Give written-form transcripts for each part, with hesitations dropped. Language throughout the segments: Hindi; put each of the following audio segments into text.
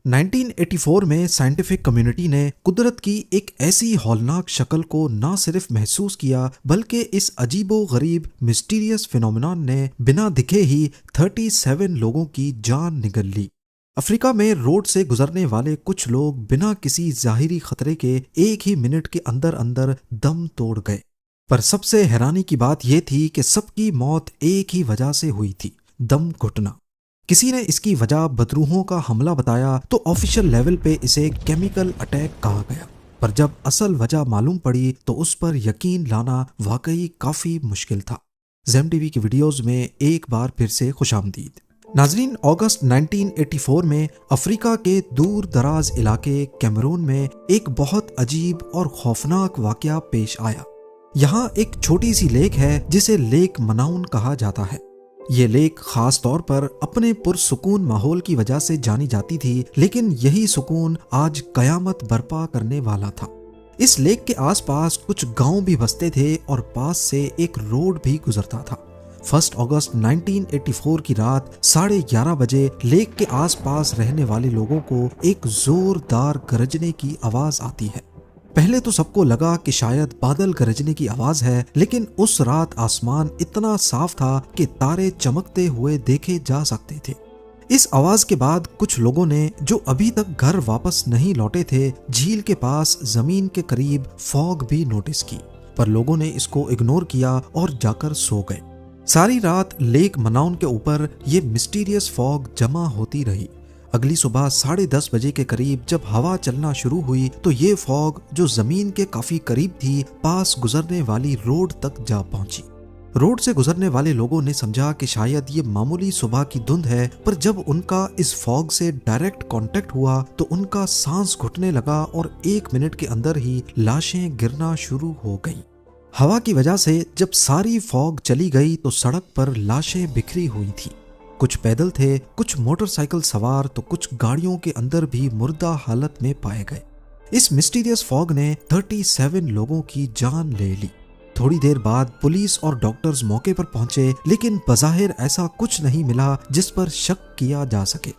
1984 में साइंटिफिक कम्युनिटी ने कुदरत की एक ऐसी हौलनाक शक्ल को न सिर्फ महसूस किया बल्कि इस अजीबो-गरीब मिस्टीरियस फिनोमेनन ने बिना दिखे ही 37 लोगों की जान निगल ली। अफ्रीका में रोड से गुजरने वाले कुछ लोग बिना किसी जाहिरी खतरे के एक ही मिनट के अंदर अंदर दम तोड़ गए। पर सबसे हैरानी की बात यह थी कि सबकी मौत एक ही वजह से हुई थी, दम घुटना। किसी ने इसकी वजह बदरूहों का हमला बताया तो ऑफिशियल लेवल पे इसे केमिकल अटैक कहा गया, पर जब असल वजह मालूम पड़ी तो उस पर यकीन लाना वाकई काफी मुश्किल था। ज़ेम टीवी की वीडियोस में एक बार फिर से खुशामदीद। नाजरीन, अगस्त 1984 में अफ्रीका के दूर दराज इलाके कैमरून में एक बहुत अजीब और खौफनाक वाकया पेश आया। यहाँ एक छोटी सी लेक है जिसे लेक मनाउन कहा जाता है। ये लेक खास तौर पर अपने पुरसुकून माहौल की वजह से जानी जाती थी, लेकिन यही सुकून आज कयामत बर्पा करने वाला था। इस लेक के आसपास कुछ गांव भी बसते थे और पास से एक रोड भी गुजरता था। 1 अगस्त 1984 की रात 11:30 बजे लेक के आसपास रहने वाले लोगों को एक जोरदार गरजने की आवाज आती है। पहले तो सबको लगा कि शायद बादल गरजने की आवाज है, लेकिन उस रात आसमान इतना साफ था कि तारे चमकते हुए देखे जा सकते थे। इस आवाज के बाद कुछ लोगों ने, जो अभी तक घर वापस नहीं लौटे थे, झील के पास जमीन के करीब फॉग भी नोटिस की, पर लोगों ने इसको इग्नोर किया और जाकर सो गए। सारी रात लेक मनाउन के ऊपर ये मिस्टीरियस फॉग जमा होती रही। अगली सुबह 10:30 बजे के करीब जब हवा चलना शुरू हुई तो ये फॉग, जो जमीन के काफी करीब थी, पास गुजरने वाली रोड तक जा पहुंची। रोड से गुजरने वाले लोगों ने समझा कि शायद ये मामूली सुबह की धुंध है, पर जब उनका इस फॉग से डायरेक्ट कांटेक्ट हुआ तो उनका सांस घुटने लगा और 1 मिनट के अंदर ही लाशें गिरना शुरू हो गईं। हवा की वजह से जब सारी फॉग चली गई तो सड़क पर लाशें बिखरी हुई थी। कुछ पैदल थे, कुछ मोटरसाइकिल सवार, तो कुछ गाड़ियों के अंदर भी मुर्दा हालत में पाए गए। इस मिस्टीरियस फॉग ने 37 लोगों की जान ले ली। थोड़ी देर बाद पुलिस और डॉक्टर्स मौके पर पहुंचे, लेकिन बज़ाहिर ऐसा कुछ नहीं मिला जिस पर शक किया जा सके।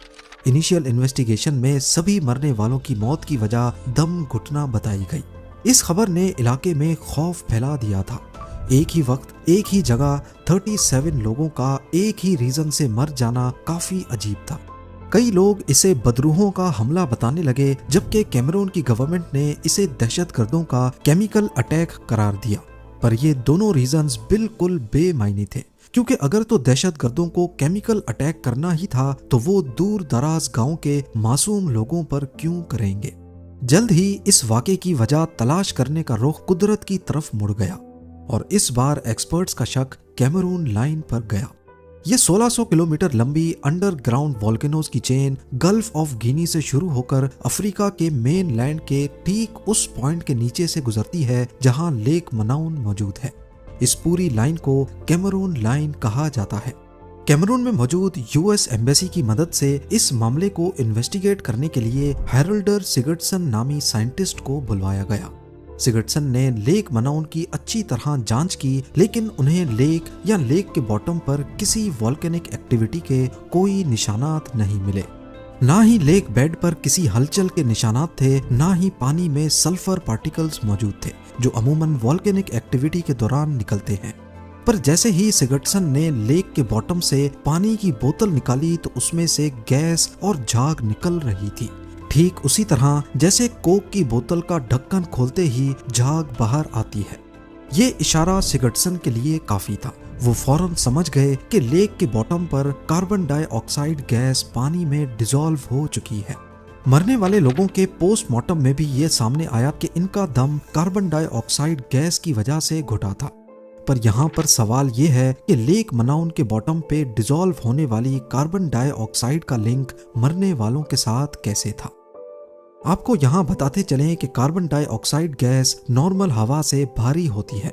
इनिशियल इन्वेस्टिगेशन में सभी मरने वालों की मौत की वजह दम घुटना बताई गई। इस खबर ने इलाके में खौफ फैला दिया था। एक ही वक्त एक ही जगह 37 लोगों का एक ही रीजन से मर जाना काफी अजीब था। कई लोग इसे बदरूहों का हमला बताने लगे, जबकि कैमरून की गवर्नमेंट ने इसे दहशतगर्दों का केमिकल अटैक करार दिया। पर ये दोनों रीजंस बिल्कुल बेमायने थे, क्योंकि अगर तो दहशतगर्दों को केमिकल अटैक करना ही था तो वो दूर दराज गांव के मासूम लोगों पर क्यों करेंगे। जल्द ही इस वाक़े की वजह तलाश करने का रुख कुदरत की तरफ मुड़ गया और इस बार एक्सपर्ट्स का शक कैमरून लाइन पर गया। ये 1600 किलोमीटर लंबी अंडरग्राउंड वोल्केनोज की चेन गल्फ ऑफ गिनी से शुरू होकर अफ्रीका के मेन लैंड के ठीक उस पॉइंट के नीचे से गुजरती है जहां लेक मनाउन मौजूद है। इस पूरी लाइन को कैमरून लाइन कहा जाता है। कैमरून में मौजूद यूएस एम्बेसी की मदद से इस मामले को इन्वेस्टिगेट करने के लिए हैरोल्डर सिगर्टसन नामी साइंटिस्ट को बुलवाया गया। सिगर्टसन ने लेक मनाउन की अच्छी तरह जांच की, लेकिन उन्हें लेक या लेक के बॉटम पर किसी वॉल्केनिक एक्टिविटी के कोई निशानात नहीं मिले। ना ही लेक बेड पर किसी हलचल के निशानात थे, ना ही पानी में सल्फर पार्टिकल्स मौजूद थे, जो अमूमन वॉल्केनिक एक्टिविटी के दौरान निकलते हैं। पर जैसे ही सिगर्टसन ने लेक के बॉटम से पानी की बोतल निकाली तो उसमें से गैस और झाग निकल रही थी, ठीक उसी तरह जैसे कोक की बोतल का ढक्कन खोलते ही झाग बाहर आती है। ये इशारा सिगर्टसन के लिए काफी था। वो फौरन समझ गए कि लेक के बॉटम पर कार्बन डाइऑक्साइड गैस पानी में डिसॉल्व हो चुकी है। मरने वाले लोगों के पोस्टमार्टम में भी ये सामने आया कि इनका दम कार्बन डाइऑक्साइड गैस की वजह से घुटा था। पर यहाँ पर सवाल ये है कि लेक मनाउन के बॉटम पे डिसॉल्व होने वाली कार्बन डाइऑक्साइड का लिंक मरने वालों के साथ कैसे था। आपको यहाँ बताते चलें कि कार्बन डाइऑक्साइड गैस नॉर्मल हवा से भारी होती है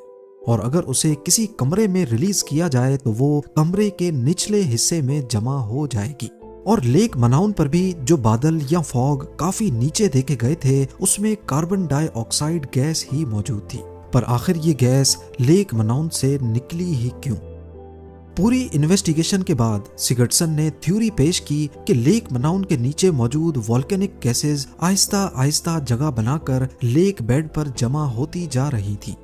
और अगर उसे किसी कमरे में रिलीज किया जाए तो वो कमरे के निचले हिस्से में जमा हो जाएगी। और लेक मनाउन पर भी जो बादल या फॉग काफी नीचे देखे गए थे, उसमें कार्बन डाइऑक्साइड गैस ही मौजूद थी। पर आखिर ये गैस लेक मनाउन से निकली ही क्यों? पूरी इन्वेस्टिगेशन के बाद सिगर्टसन ने थ्योरी पेश की कि लेक मनाउन के नीचे मौजूद वोल्केनिक गैसेस आहिस्ता आहिस्ता जगह बनाकर लेक बेड पर जमा होती जा रही थी।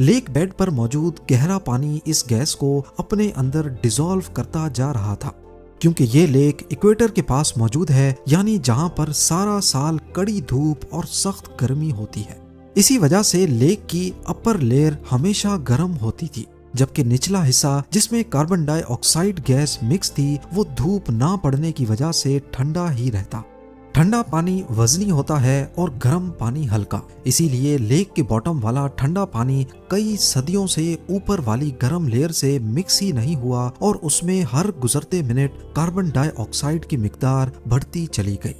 लेक बेड पर मौजूद गहरा पानी इस गैस को अपने अंदर डिसॉल्व करता जा रहा था। क्योंकि ये लेक इक्वेटर के पास मौजूद है, यानी जहां पर सारा साल कड़ी धूप और सख्त गर्मी होती है। इसी वजह से लेक की अपर लेयर हमेशा गर्म होती थी, जबकि निचला हिस्सा जिसमें कार्बन डाइऑक्साइड गैस मिक्स थी वो धूप ना पड़ने की वजह से ठंडा ही रहता। ठंडा पानी वजनी होता है और गर्म पानी हल्का, इसीलिए लेक के बॉटम वाला ठंडा पानी कई सदियों से ऊपर वाली गर्म लेयर से मिक्स ही नहीं हुआ और उसमें हर गुजरते मिनट कार्बन डाइऑक्साइड की मिकदार बढ़ती चली गई।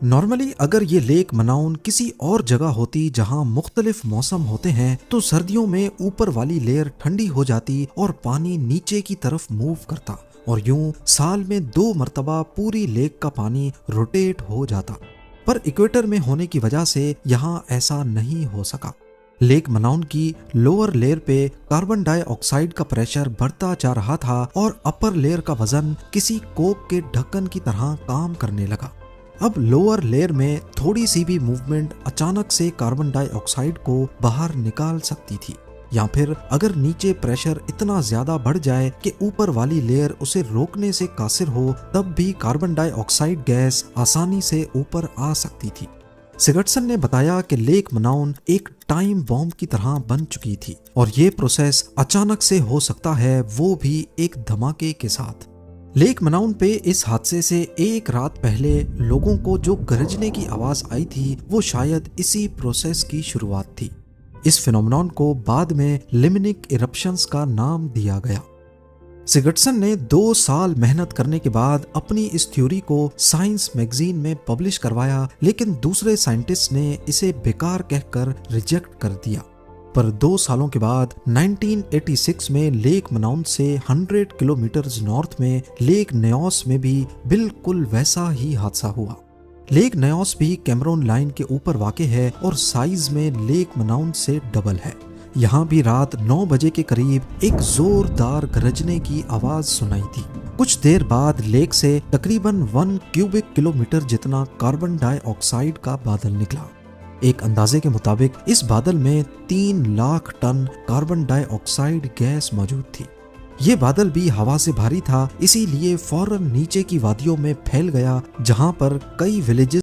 नॉर्मली अगर ये लेक मनाउन किसी और जगह होती जहां मुख्तलिफ मौसम होते हैं तो सर्दियों में ऊपर वाली लेयर ठंडी हो जाती और पानी नीचे की तरफ मूव करता और यूं साल में 2 मरतबा पूरी लेक का पानी रोटेट हो जाता। पर इक्वेटर में होने की वजह से यहाँ ऐसा नहीं हो सका। लेक मनाउन की लोअर लेयर पे कार्बन डाइऑक्साइड का प्रेशर बढ़ता जा रहा था और अपर लेयर का वजन किसी कोक के ढक्कन की तरह काम करने लगा। अब लोअर लेयर में थोड़ी सी भी मूवमेंट अचानक से कार्बन डाइऑक्साइड को बाहर निकाल सकती थी, या फिर अगर नीचे प्रेशर इतना ज्यादा बढ़ जाए कि ऊपर वाली लेयर उसे रोकने से कासिर हो, तब भी कार्बन डाइऑक्साइड गैस आसानी से ऊपर आ सकती थी। सिगर्टसन ने बताया कि लेक मनाउन एक टाइम बॉम्ब की तरह बन चुकी थी और ये प्रोसेस अचानक से हो सकता है, वो भी एक धमाके के साथ। लेक मनाउन पे इस हादसे से एक रात पहले लोगों को जो गरजने की आवाज आई थी वो शायद इसी प्रोसेस की शुरुआत थी। इस फिनोमेनन को बाद में लिम्निक इरप्शंस का नाम दिया गया। सिगर्टसन ने 2 साल मेहनत करने के बाद अपनी इस थ्योरी को साइंस मैगजीन में पब्लिश करवाया, लेकिन दूसरे साइंटिस्ट ने इसे बेकार कहकर रिजेक्ट कर दिया। पर 2 सालों के बाद 1986 में लेक मनाउन से 100 किलोमीटर नॉर्थ में लेक न्योस में भी बिल्कुल वैसा ही हादसा हुआ। लेक न्योस भी कैमरून लाइन के ऊपर वाक़े है और साइज में लेक मनाउन से डबल है। यहाँ भी रात 9 बजे के करीब एक जोरदार गरजने की आवाज सुनाई थी। कुछ देर बाद लेक से तकरीबन 1 क्यूबिक किलोमीटर जितना कार्बन डाइऑक्साइड का बादल निकला। एक अंदाजे के मुताबिक इस बादल में 3 lakh ton carbon dioxide gas मौजूद थी। ये बादल भी हवा से भारी था, इसीलिए फौरन नीचे की वादियों में फैल गया, जहां पर कई विलेजेस